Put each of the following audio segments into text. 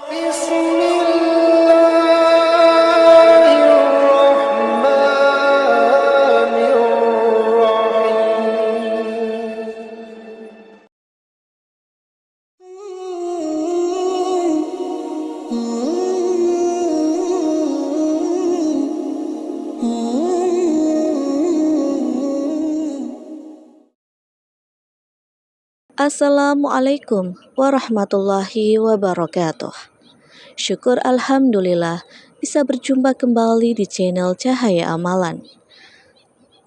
Bismillahirrahmanirrahim. Assalamualaikum warahmatullahi wabarakatuh. Syukur alhamdulillah bisa berjumpa kembali di channel Cahaya Amalan.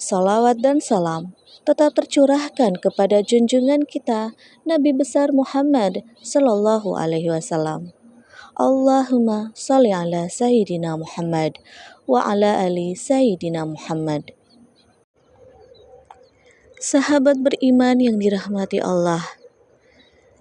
Salawat dan salam tetap tercurahkan kepada junjungan kita Nabi besar Muhammad sallallahu alaihi wasallam. Allahumma shalli ala sayyidina Muhammad wa ala ali sayyidina Muhammad. Sahabat beriman yang dirahmati Allah,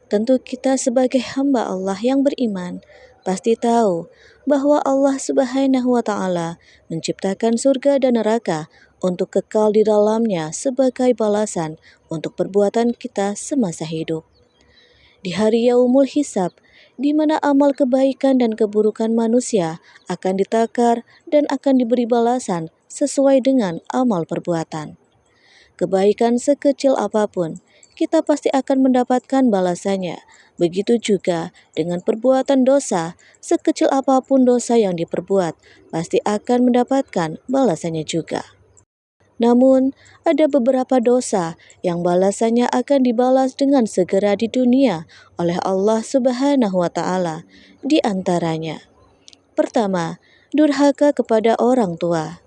tentu kita sebagai hamba Allah yang beriman pasti tahu bahwa Allah Subhanahu wa Ta'ala menciptakan surga dan neraka untuk kekal di dalamnya sebagai balasan untuk perbuatan kita semasa hidup. Di hari Yaumul Hisab, di mana amal kebaikan dan keburukan manusia akan ditakar dan akan diberi balasan sesuai dengan amal perbuatan. Kebaikan sekecil apapun, kita pasti akan mendapatkan balasannya. Begitu juga dengan perbuatan dosa, sekecil apapun dosa yang diperbuat, pasti akan mendapatkan balasannya juga. Namun, ada beberapa dosa yang balasannya akan dibalas dengan segera di dunia oleh Allah Subhanahu wa Ta'ala. Di antaranya, pertama, durhaka kepada orang tua.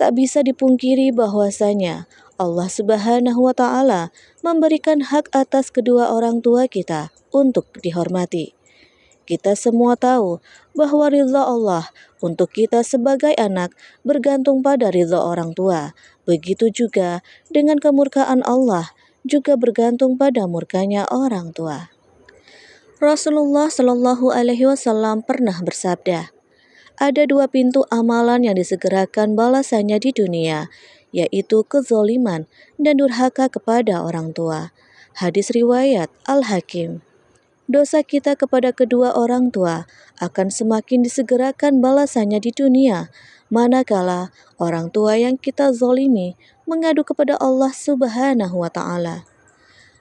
Tak bisa dipungkiri bahwasanya Allah Subhanahu wa Ta'ala memberikan hak atas kedua orang tua kita untuk dihormati. Kita semua tahu bahwa ridha Allah untuk kita sebagai anak bergantung pada ridha orang tua. Begitu juga dengan kemurkaan Allah juga bergantung pada murkanya orang tua. Rasulullah Shallallahu Alaihi Wasallam pernah bersabda, ada dua pintu amalan yang disegerakan balasannya di dunia, yaitu kezoliman dan durhaka kepada orang tua. Hadis riwayat Al-Hakim. Dosa kita kepada kedua orang tua akan semakin disegerakan balasannya di dunia, manakala orang tua yang kita zolimi mengadu kepada Allah Subhanahu wa Ta'ala.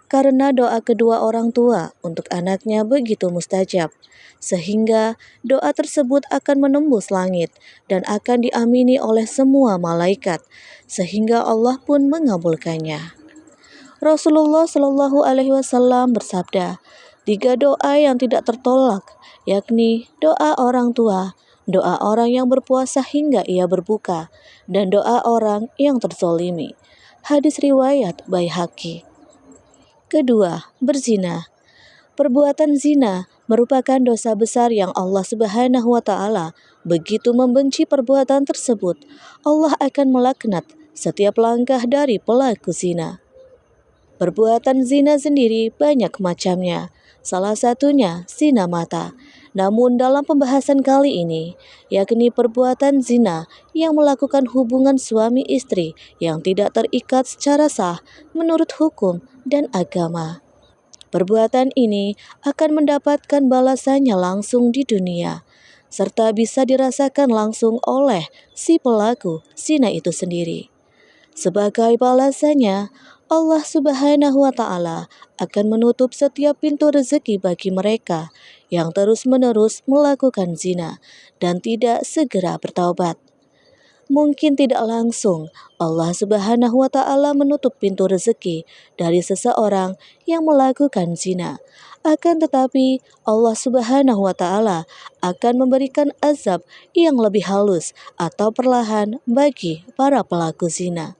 Karena doa kedua orang tua untuk anaknya begitu mustajab, sehingga doa tersebut akan menembus langit dan akan diamini oleh semua malaikat, sehingga Allah pun mengabulkannya. Rasulullah Shallallahu Alaihi Wasallam bersabda, 3 doa yang tidak tertolak, yakni doa orang tua, doa orang yang berpuasa hingga ia berbuka, dan doa orang yang terzolimi. Hadis riwayat Baihaqi. Kedua, berzina. Perbuatan zina merupakan dosa besar yang Allah Subhanahu wa Ta'ala begitu membenci perbuatan tersebut. Allah akan melaknat setiap langkah dari pelaku zina. Perbuatan zina sendiri banyak macamnya. Salah satunya zina mata. Namun dalam pembahasan kali ini, yakni perbuatan zina yang melakukan hubungan suami istri yang tidak terikat secara sah menurut hukum dan agama. Perbuatan ini akan mendapatkan balasannya langsung di dunia, serta bisa dirasakan langsung oleh si pelaku zina itu sendiri. Sebagai balasannya, Allah Subhanahu wa Ta'ala akan menutup setiap pintu rezeki bagi mereka yang terus-menerus melakukan zina dan tidak segera bertaubat. Mungkin tidak langsung Allah Subhanahu wa Ta'ala menutup pintu rezeki dari seseorang yang melakukan zina. Akan tetapi Allah Subhanahu wa Ta'ala akan memberikan azab yang lebih halus atau perlahan bagi para pelaku zina.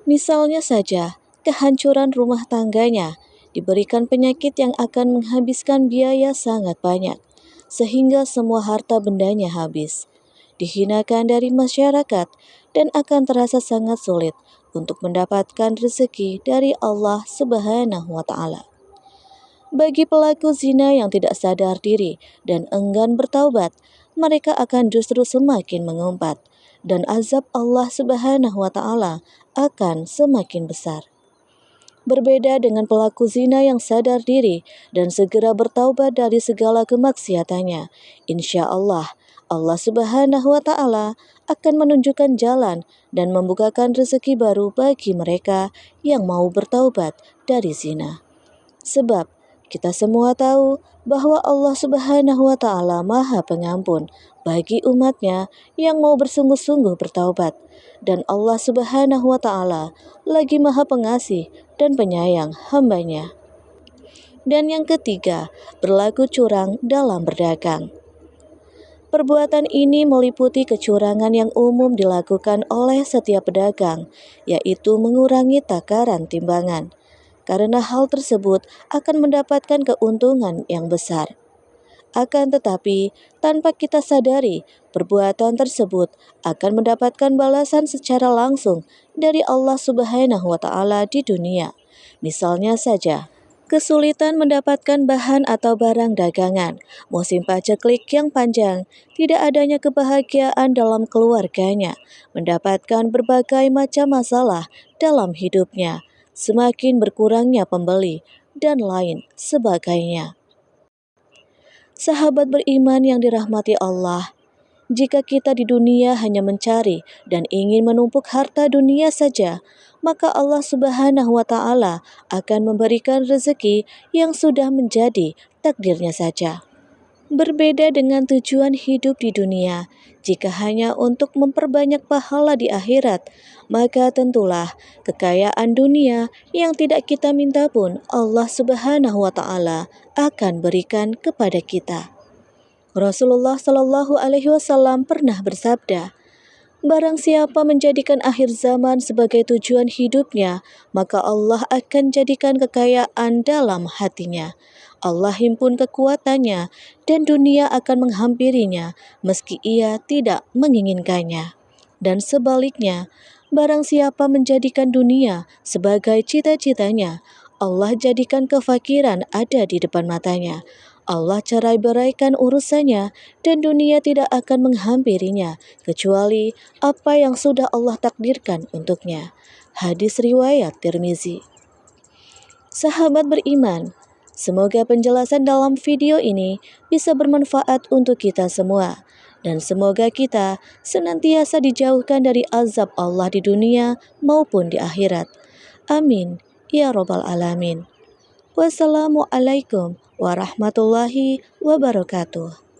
Misalnya saja, kehancuran rumah tangganya, diberikan penyakit yang akan menghabiskan biaya sangat banyak, sehingga semua harta bendanya habis. Dihinakan dari masyarakat dan akan terasa sangat sulit untuk mendapatkan rezeki dari Allah Subhanahu wa Ta'ala. Bagi pelaku zina yang tidak sadar diri dan enggan bertaubat, mereka akan justru semakin mengumpat dan azab Allah Subhanahu wa Ta'ala akan semakin besar. Berbeda dengan pelaku zina yang sadar diri dan segera bertaubat dari segala kemaksiatannya. Insya Allah, Allah Subhanahu wa Ta'ala akan menunjukkan jalan dan membukakan rezeki baru bagi mereka yang mau bertaubat dari zina. Sebab kita semua tahu bahwa Allah Subhanahu wa Ta'ala Maha Pengampun bagi umatnya yang mau bersungguh-sungguh bertaubat, dan Allah Subhanahu wa Ta'ala lagi Maha Pengasih dan penyayang hambanya. Dan yang ketiga, berlaku curang dalam berdagang. Perbuatan ini meliputi kecurangan yang umum dilakukan oleh setiap pedagang, yaitu mengurangi takaran timbangan. Karena hal tersebut akan mendapatkan keuntungan yang besar. Akan tetapi, tanpa kita sadari, perbuatan tersebut akan mendapatkan balasan secara langsung dari Allah Subhanahu wa Ta'ala di dunia. Misalnya saja, kesulitan mendapatkan bahan atau barang dagangan, musim paceklik yang panjang, tidak adanya kebahagiaan dalam keluarganya, mendapatkan berbagai macam masalah dalam hidupnya, semakin berkurangnya pembeli, dan lain sebagainya. Sahabat beriman yang dirahmati Allah, jika kita di dunia hanya mencari dan ingin menumpuk harta dunia saja, maka Allah Subhanahu wa Ta'ala akan memberikan rezeki yang sudah menjadi takdirnya saja. Berbeda dengan tujuan hidup di dunia, jika hanya untuk memperbanyak pahala di akhirat, maka tentulah kekayaan dunia yang tidak kita minta pun Allah Subhanahu wa Ta'ala akan berikan kepada kita. Rasulullah Shallallahu Alaihi Wasallam pernah bersabda, "Barang siapa menjadikan akhir zaman sebagai tujuan hidupnya, maka Allah akan jadikan kekayaan dalam hatinya. Allah himpun kekuatannya dan dunia akan menghampirinya meski ia tidak menginginkannya. Dan sebaliknya, barang siapa menjadikan dunia sebagai cita-citanya, Allah jadikan kefakiran ada di depan matanya. Allah cerai-beraikan urusannya dan dunia tidak akan menghampirinya kecuali apa yang sudah Allah takdirkan untuknya." Hadis riwayat Tirmizi. Sahabat beriman, semoga penjelasan dalam video ini bisa bermanfaat untuk kita semua, dan semoga kita senantiasa dijauhkan dari azab Allah di dunia maupun di akhirat. Amin ya Rabbal Alamin. Wassalamualaikum warahmatullahi wabarakatuh.